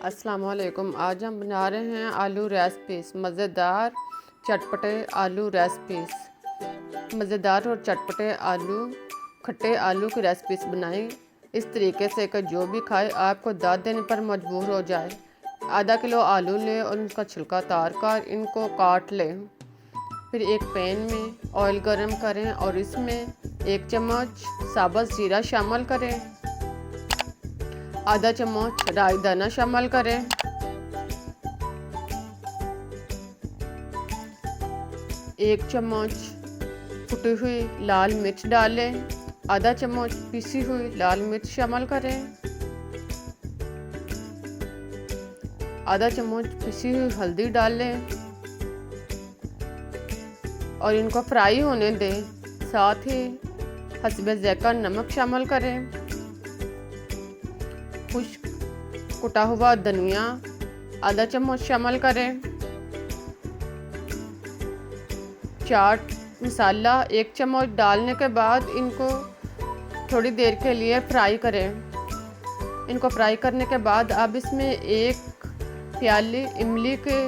अस्सलाम वालेकुम। आज हम बना रहे हैं आलू रेसिपीस, मज़ेदार चटपटे आलू रेसिपीस। मज़ेदार और चटपटे आलू, खट्टे आलू की रेसिपीस बनाएं इस तरीके से कि जो भी खाए आपको दाद देने पर मजबूर हो जाए। आधा किलो आलू लें और उनका छिलका उतार कर इनको काट लें। फिर एक पैन में ऑयल गरम करें और इसमें 1 चम्मच साबुत जीरा शामिल करें, आधा चम्मच राई दाना शामिल करें, 1 चम्मच कुटी हुई लाल मिर्च डालें, आधा चम्मच पिसी हुई लाल मिर्च शामिल करें, आधा चम्मच पिसी हुई हल्दी डालें और इनको फ्राई होने दें। साथ ही हस्बे ज़ायक़ा नमक शामिल करें, खुश्क कुटा हुआ धनिया आधा चम्मच शामिल करें, चाट मसाला 1 चम्मच डालने के बाद इनको थोड़ी देर के लिए फ्राई करें। इनको फ्राई करने के बाद अब इसमें 1 प्याली इमली के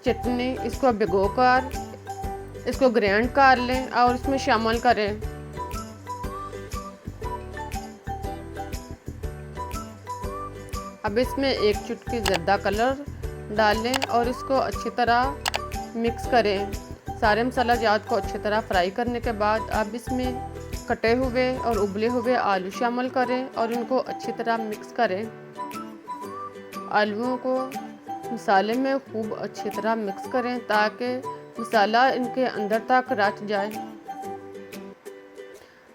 चटनी इसको भिगोकर इसको ग्राइंड कर लें और इसमें शामिल करें। अब इसमें 1 चुटकी ज़र्दा कलर डालें और इसको अच्छी तरह मिक्स करें। सारे मसाला जात को अच्छी तरह फ्राई करने के बाद अब इसमें कटे हुए और उबले हुए आलू शामिल करें और इनको अच्छी तरह मिक्स करें। आलूओं को मसाले में खूब अच्छी तरह मिक्स करें ताकि मसाला इनके अंदर तक रच जाए।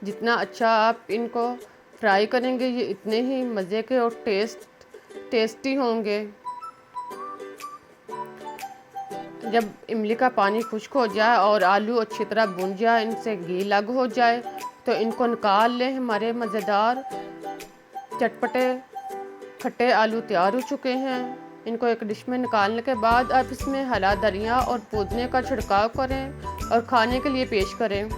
जितना अच्छा आप इनको फ्राई करेंगे ये इतने ही मज़े के और टेस्टी होंगे। जब इमली का पानी खुश्क हो जाए और आलू अच्छी तरह भुन जाए, इनसे घी अलग हो जाए तो इनको निकाल लें। हमारे मज़ेदार चटपटे खट्टे आलू तैयार हो चुके हैं। इनको एक डिश में निकालने के बाद अब इसमें हरा धनिया और पुदीने का छिड़काव करें और खाने के लिए पेश करें।